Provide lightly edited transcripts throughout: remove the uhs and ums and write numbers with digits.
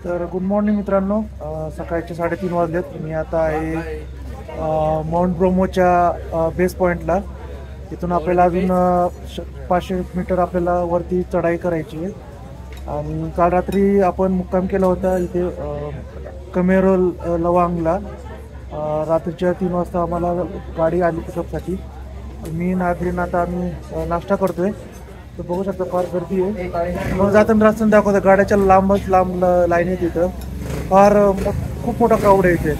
तर good morning मित्रांनो, सकाळचे 3:30 वाजलेत. मी आता आहे माउंट ब्रोमोच्या बेस पॉईंटला. इथून आपल्याला अजून 500 मीटर आपल्याला वरती चढाई करायची आहे. आणि काल रात्री आपण मुक्काम केला होता इथे कमेरोल लवांगला. रात्रीच्या 3 वाजता आम्हाला गाडी आली पिकअपसाठी. मी नादरीन आता आम्ही नाश्ता करतोय. तर बघू शकता फार गर्दी आहे. मग जाताना रस्त्याने दाखवतं गाड्याच्या लांबच लांब लाईन आहे तिथं. फार खूप मोठा क्राऊड आहे इथे,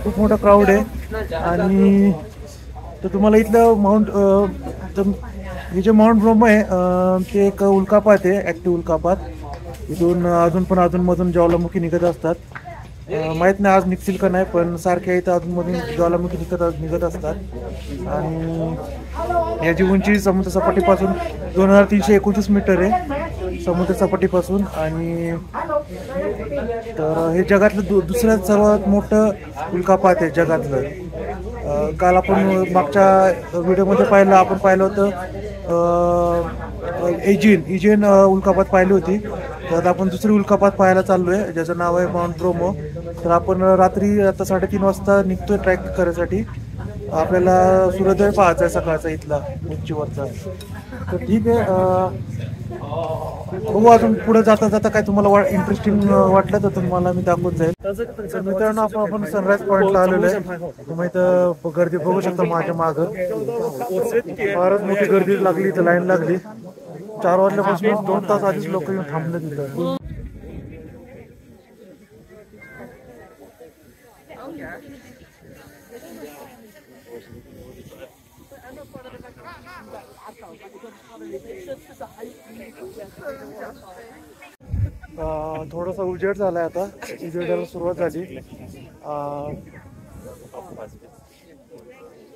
खूप मोठा क्राऊड आहे. आणि तर तुम्हाला इथलं हे जे माउंट ब्रोमो आहे ते एक उल्कापात आहे, ॲक्टिव्ह उल्कापात. इथून अधूनमधून ज्वालामुखी निघत असतात. माहीत नाही आज निघतील का नाही, पण सारख्या इथं अधूनमधून ज्वालामुखी निघत असतात. आणि याची उंची समुद्र सपाटीपासून 2329 मीटर आहे समुद्र सपाटीपासून. आणि तर हे जगातलं दुसरं सर्वात मोठं उल्कापात आहे जगातलं. काल आपण मागच्या व्हिडिओमध्ये आपण पाहिलं होतं इजेन उल्कापात पाहिली होती. तर आपण दुसरी उल्कापात पाहायला चाललो आहे ज्याचं नाव आहे माउंट ब्रोमो. तर आपण रात्री आता 3:30 वाजता निघतोय ट्रॅक करायसाठी. आपल्याला सूर्योदय पाहायचा आहे सकाळचा इथला उंचीवरचा. तर ठीक आहे, बघू अजून पुढे जाता जाता काय तुम्हाला इंटरेस्टिंग वाटलं तर तुम्हाला मी दाखवत जाईल. तर मित्रांनो आपण सनराईज पॉईंटला आलेलो आहे. तुम्ही इथं गर्दी बघू शकता माझ्या मागं. फारच मोठी गर्दी लागली, इथं लाईन लागली. 4 वाजल्यापासून 2 तास आधीच लोक येऊन थांबले तिथं. थोडासा उजेड झालाय, आता उजेडाला सुरुवात झाली.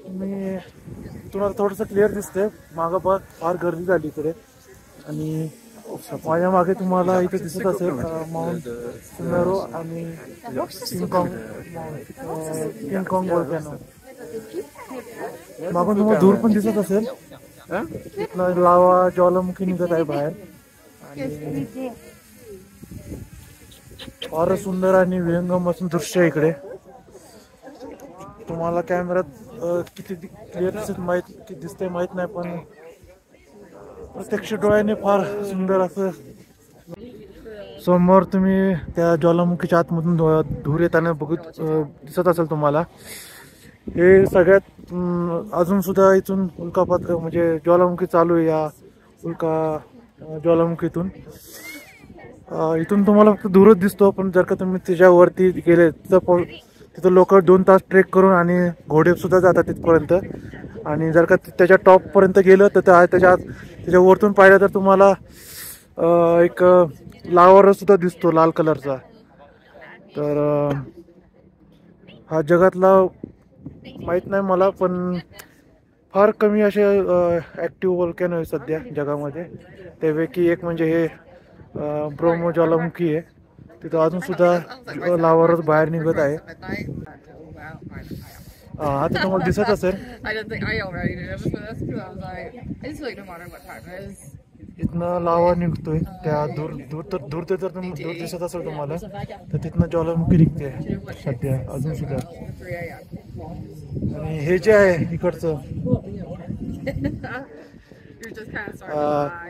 मी तुम्हाला थोडंसं क्लिअर दिसतंय मागं बघ, फार गर्दी झाली इकडे. आणि माझ्या मागे तुम्हाला इथे दिसत असेल माउंट सुमेरो आणि किंगकॉंग वोल्कॅनो. मागून तुम्हाला दूर पण दिसत असेल, तिथनं लावा ज्वालामुखी निघत आहे बाहेर. आणि फार सुंदर आणि विहंगम असून दृश्य आहे इकडे. तुम्हाला कॅमेऱ्यात किती क्लिअर दिसतंय माहित नाही, पण प्रत्यक्ष डोळ्याने फार सुंदर असं. समोर तुम्ही त्या ज्वालामुखीच्या आतमधून धूर येताना दिसत असेल तुम्हाला. हे सगळ्यात अजून सुद्धा इथून उल्कापात म्हणजे ज्वालामुखी चालू आहे या ज्वालामुखीतून. इथून तुम्हाला फक्त दूरच दिसतो, पण जर का तुम्ही त्याच्यावरती गेले तर तिथं लोक 2 तास ट्रेक करून आणि घोडे सुद्धा जातात तिथपर्यंत. आणि जर का त्याच्या टॉपपर्यंत गेलं तर त्याच्या वरतून पाहिलं तर तुम्हाला एक लावा सुद्धा दिसतो लाल कलरचा. तर हा जगातला माहीत नाही मला, पण फार कमी असे ॲक्टिव्ह व्होल्कॅनो आहे सध्या जगामध्ये. त्यापैकी एक म्हणजे हे ब्रोमो ज्वालामुखी आहे. तिथं अजून सुद्धा लावारच बाहेर निघत आहे. आता तुम्हाला दिसत असेल इथनं लावा निघतोय. त्या दूर दिसत असेल तुम्हाला, तर तिथनं ज्वालामुखी निघते सध्या अजून सुद्धा. आणि हे जे आहे इकडचं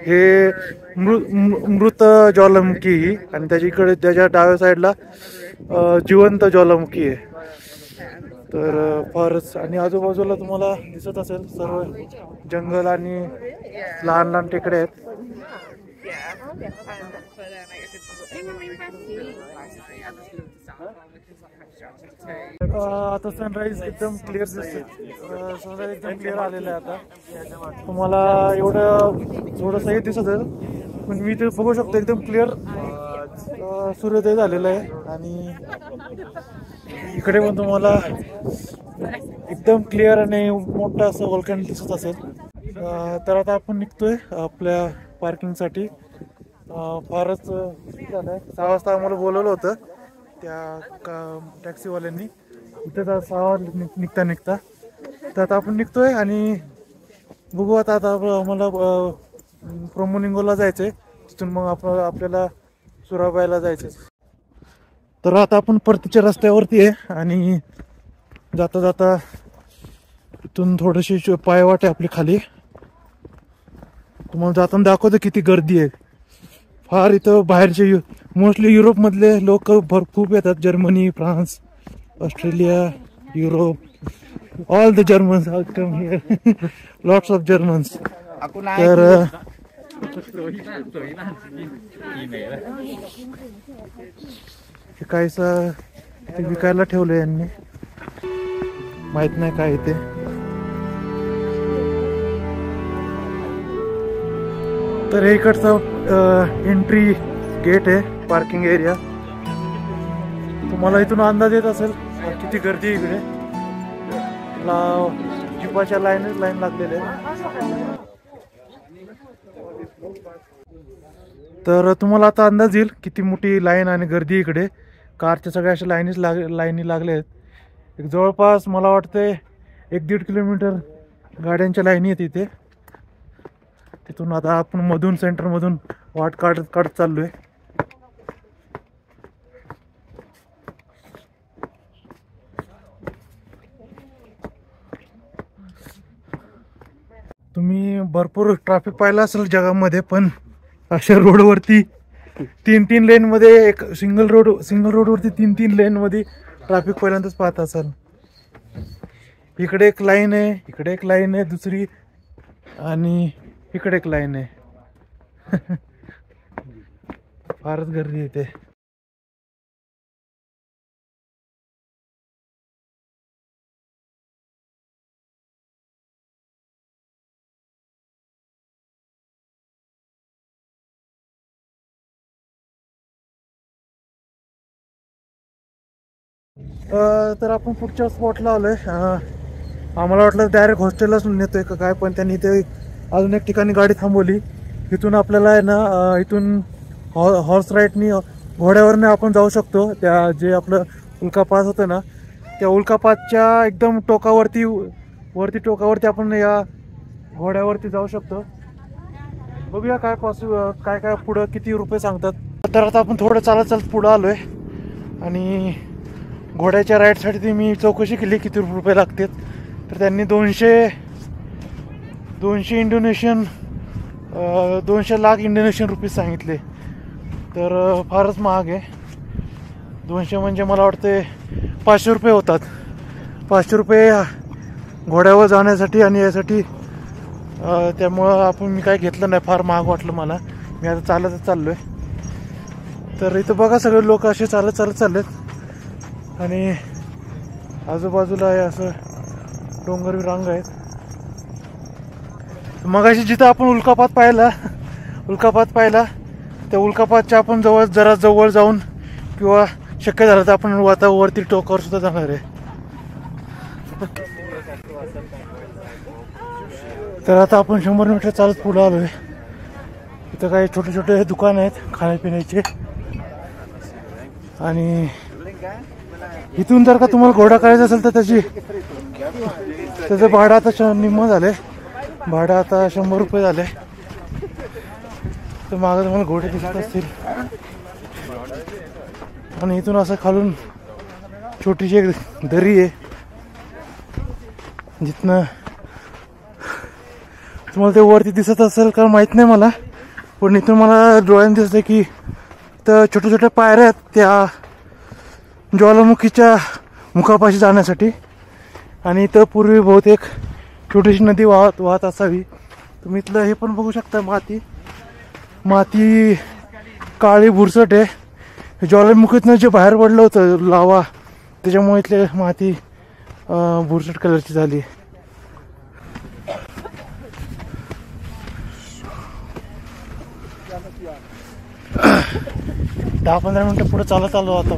हे मृत ज्वालामुखी. आणि त्याच्या डाव्या साईडला जिवंत ज्वालामुखी आहे. तर फारच. आणि आजूबाजूला तुम्हाला दिसत असेल सर्व जंगल आणि लहान लहान टेकडे आहेत. आता सनराईज एकदम क्लिअर दिसते. सनराईज एकदम क्लिअर आलेलं आहे. आता तुम्हाला एवढं थोडंसं हे दिसत आहे, पण मी ते बघू शकतो एकदम क्लिअर सूर्योदय झालेला आहे. आणि इकडे पण तुम्हाला एकदम क्लिअर आणि मोठं असं व्होल्कॅनो दिसत असेल. तर आता आपण निघतोय आपल्या पार्किंगसाठी. फारच झालं आहे. 6 वाजता आम्हाला बोलवलं होतं त्या टॅक्सीवाल्यांनी इथं 6 वाजता निघता. तर आता आपण निघतोय आणि बघू आता आम्हाला प्रोमोलिंगोला जायचंय. तिथून मग आपल्याला सुराबाईला जायचंय. तर आता आपण परतीच्या रस्त्यावरती आहे आणि जाता जाता इथून थोडीशी पायवाट आहे आपली खाली. तुम्हाला जाताना दाखवतो किती गर्दी आहे. फार इथं बाहेरचे मोस्टली युरोपमधले लोक खूप येतात. Germany, France, Australia, Europe, all the Germans come here. Lots of Germans. तर काहीसं विकायला ठेवलं यांनी, माहित नाही काय ते. तर हे इकडचं एंट्री गेट आहे, पार्किंग एरिया. तुम्हाला इथून अंदाज येत असेल किती गर्दी आहे इकडे. जिपाच्या लाईन लागलेले. तर तुम्हाला आता अंदाज येईल किती मोठी लाईन आणि गर्दी इकडे. कारच्या सगळ्या अशा लाईनी लागले आहेत. एक जवळपास मला वाटते 1-1.5 किलोमीटर गाड्यांच्या लाईनी आहेत इथे. तिथून आता आपण सेंटरमधून वाट काढत चाललोय. तुम्ही भरपूर ट्रॅफिक पाहिलं असेल जगामध्ये, पण अशा रोडवरती 3-3 लेन मध्ये, एक सिंगल रोडवरती 3-3 लेन मध्ये ट्रॅफिक पहिल्यांदाच पाहत असाल. इकडे एक लाईन आहे, इकडे एक लाईन आहे दुसरी, आणि इकडे एक लाईन आहे. फारच गर्दी येते. तर आपण पुढच्या स्पॉटला आलोय. आम्हाला वाटलं डायरेक्ट हॉस्टेललाच नेतोय का काय, पण त्यांनी ते अजून एक ठिकाणी गाडी थांबवली. इथून आपल्याला आहे ना, इथून हॉर्स राईडनी, घोड्यावरने आपण जाऊ शकतो. त्या जे आपलं उल्कापात होतं ना, त्या उल्कापातच्या एकदम टोकावरती आपण या घोड्यावरती जाऊ शकतो. बघूया काय काय पुढं किती रुपये सांगतात. तर आता आपण थोडं चालत पुढं आलोय आणि घोड्याच्या राईडसाठी मी चौकशी केली किती रुपये लागतात. तर त्यांनी 200 लाख इंडोनेशियन रुपीज सांगितले. तर फारच महाग आहे. 200 म्हणजे मला वाटते 500 रुपये होतात. 500 रुपये घोड्यावर जाण्यासाठी आणि यासाठी. त्यामुळं मी काय घेतलं नाही, फार महाग वाटलं मला. मी आता चालतच चाललोय. तर इथं बघा सगळे लोक असे चालत चाललेत आणि आजूबाजूला आहे असं डोंगर रांग आहेत. मगाशी जिथं आपण उल्कापात पाहिला त्या उल्कापातच्या आपण जरा जवळ जाऊन, किंवा शक्य झालं तर आपण वरती टोकावर सुद्धा जाणार आहे. तर आता आपण 100 मीटर चालत पुढे आलोय. इथं काही छोटे छोटे दुकान आहेत खाण्यापिण्याचे. आणि इथून जर का तुम्हाला घोडा करायचा असेल तर त्याचं भाडं आता निम्म झालंय. भाडं आता 100 रुपये झाले. तर मागं तुम्हाला घोडे दिसत असतील. आणि इथून असं खालून छोटीशी एक दरी आहे, जिथनं तुम्हाला ते वरती दिसत असेल का माहित नाही मला, पण इथून मला डोळ्याने दिसतंय की तर छोट्या छोट्या पायऱ्या आहेत त्या ज्वालामुखीच्या मुखापाशी जाण्यासाठी. आणि इथं पूर्वी बहुतेक छोटीशी नदी वाहत असावी. तुम्ही इथलं हे पण बघू शकता, माती काळी भुरसट आहे. ज्वालामुखीतनं जे बाहेर पडलं होतं लावा, त्याच्यामुळे इथले माती भुरसट कलरची झाली. 10-15 मिनटं पुढे चालत आलो. आता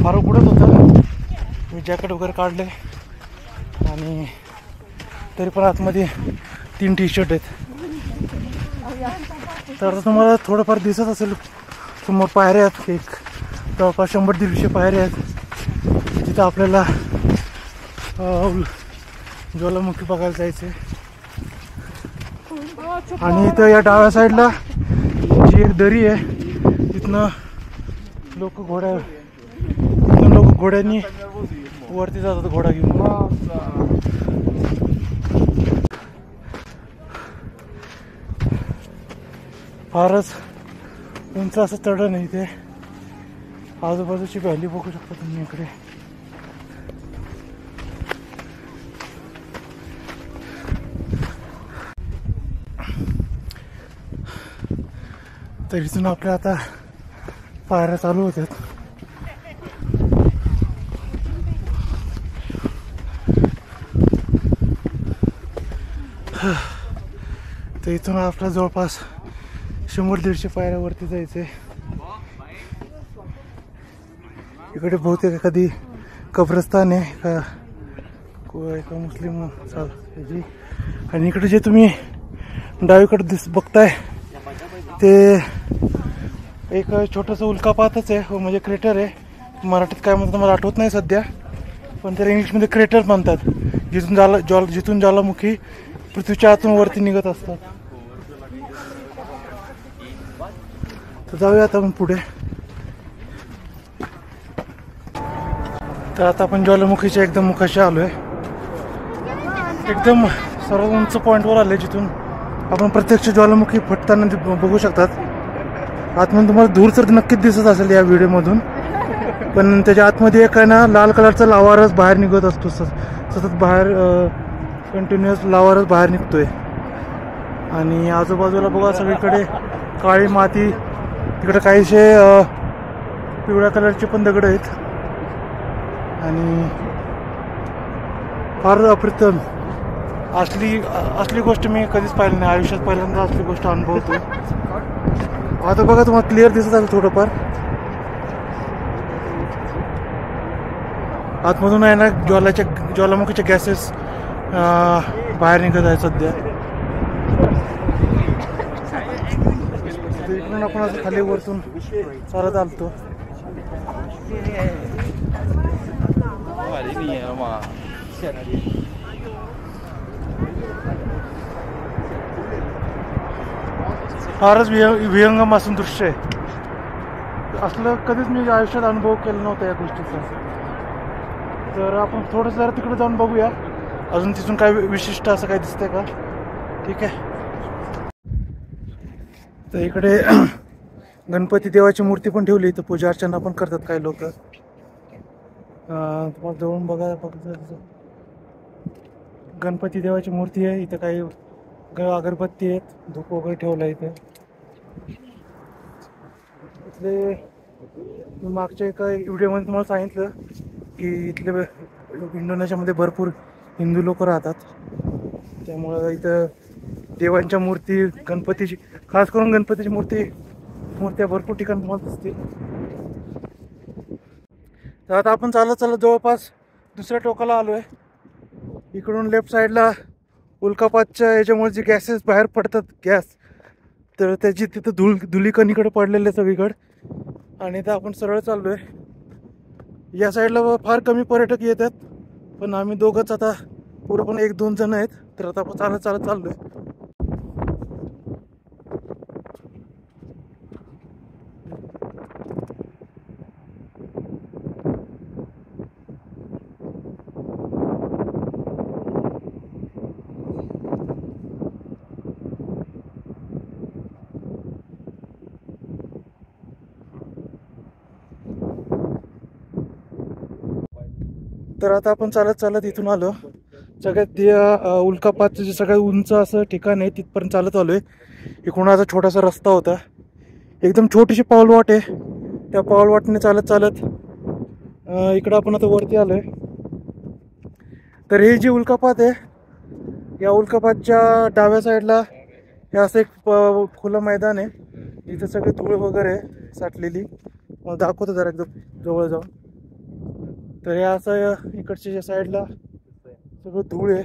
फार पुढंच होतं. मी जॅकेट वगैरे काढले आणि तरी पण आतमध्ये 3 टी-शर्ट आहेत. तर तुम्हाला थोडंफार दिसत असेल समोर पायऱ्या आहेत. एक जवळपास 100-150 पायऱ्या आहेत तिथं आपल्याला ज्वालामुखी बघायला जायचं. आणि इथं या डाव्या साईडला जी एक दरी आहे, तिथनं लोक घोड्यांनी वरती जातात घोडा घेऊन. फारच उंच असं चढण आहे इथे. आजूबाजूची व्हॅली बघू शकता तुम्ही इकडे. तर इथून आपल्या आता पायऱ्या चालू होत्यात. तर इथून आपल्या जवळपास 100-150 पायऱ्यावरती जायचंय. इकडे बहुतेक एखादी कब्रस्तान आहे एका मुस्लिम ह्याची. आणि इकडे जे तुम्ही डावीकडे बघताय ते एक छोटंसं उल्कापातच आहे, म्हणजे क्रेटर आहे. मराठीत काय म्हणतात मला आठवत नाही सध्या, पण त्याला इंग्लिशमध्ये क्रेटर म्हणतात. जिथून ज्वालामुखी पृथ्वीच्या आतून वरती निघत असतात. तर जाऊया आता आपण पुढे. तर आता आपण ज्वालामुखीच्या एकदम मुखाशी आलोय. एकदम सर्वात उंच पॉईंटवर आले जिथून आपण प्रत्यक्ष ज्वालामुखी फटताना बघू शकतात. आतमध्ये तुम्हाला दूर तर नक्कीच दिसत असेल या व्हिडिओमधून, पण त्याच्या आतमध्ये एक आहे ना लाल कलरचा लावारस बाहेर निघत असतो. सतत बाहेर कंटिन्युअस लावारस बाहेर निघतोय. आणि आजूबाजूला बघा सगळीकडे काळी माती, तिकडे काहीशे पिवळ्या कलरचे पण दगड आहेत. आणि फार अप्रतिम असली गोष्ट मी कधीच पाहिली नाही आयुष्यात. पहिल्यांदा असली गोष्ट अनुभवतो. आता बघा तुम्हाला क्लिअर दिसत असेल थोडंफार. आतमधून आहे ना ज्वालामुखीचे गॅसेस बाहेर निघत आहे सध्या. इकडून आपण असं खाली वरतून चालत आलतो. फारच विहंगम असून दृश्य आहे. असलं कधीच मी आयुष्यात अनुभव केला नव्हता या गोष्टीचा. तर आपण थोडंसं जरा तिकडे जाऊन बघूया अजून तिथून काय विशिष्ट असं काय दिसतंय का. ठीक आहे. तर इकडे गणपती देवाची मूर्ती पण ठेवली. इथं पूजा अर्चना पण करतात काही लोक. तुम्हाला जवळून बघा गणपती देवाची मूर्ती आहे. इथं काही अगरबत्ती आहेत, धूप वगैरे ठेवला इथे. इथले मागच्या एका व्हिडिओमध्ये तुम्हाला सांगितलं की इथले इंडोनेशियामध्ये भरपूर हिंदू लोक राहतात. त्यामुळं इथं देवांच्या मूर्ती, गणपतीची, खास करून गणपतीची मूर्त्या भरपूर ठिकाणी तुम्हाला दिसतील. तर आता आपण चालत जवळपास दुसऱ्या टोकाला आलो आहे. इकडून लेफ्ट साईडला उल्कापातच्या याच्यामुळे जे गॅसेस बाहेर पडतात तर त्याची तिथं धुलीकणीकडे पडलेले सगळीकडे. आणि इथं आपण सरळ चाललो आहे. या साईडला फार कमी पर्यटक येतात, पण आम्ही दोघंच आता, पुढं पण 1-2 जण आहेत. तर आता आपण चालत चाललो आहे. तर आता आपण चालत इथून आलो. सगळ्यात उल्कापातचं जे सगळ्यात उंच असं ठिकाण आहे तिथपर्यंत चालत आलोय. इकडून असा छोटासा रस्ता होता, एकदम छोटीशी पाऊलवाट आहे. त्या पाऊलवाटने चालत इकडं आपण आता वरती आलोय. तर हे जे उल्कापात आहे, या उल्कापातच्या डाव्या साईडला हे असं एक खुलं मैदान आहे. इथं सगळे धूळ वगैरे साठलेली. मला दाखवतो जरा एकदम जवळ जाऊन. तर हे असं इकडच्या साईडला सगळं धूळ आहे.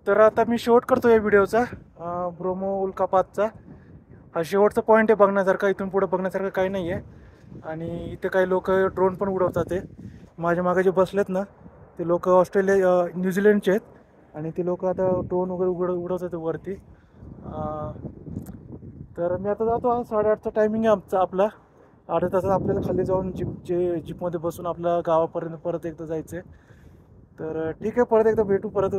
तर आता मी शेवट करतो या व्हिडिओचा. ब्रोमो उल्कापातचा हा शेवटचा पॉईंट आहे बघण्यासारखा. इथून पुढे बघण्यासारखं काही नाही आहे. आणि इथे काही लोक ड्रोन पण उडवतात. ते माझ्या मागे जे बसलेत ना ते लोक न्यूझीलंडचे आहेत आणि ते लोक आता ड्रोन वगैरे उडवत आहेत वरती. तर मी आता जातो. 8:30चा टायमिंग आहे आमचा. आपला 8 तासात आपल्याला खाली जाऊन जीपमध्ये बसून आपल्या गावापर्यंत परत एकदा जायचं आहे. तर ठीक आहे, परत एकदा भेटू परत.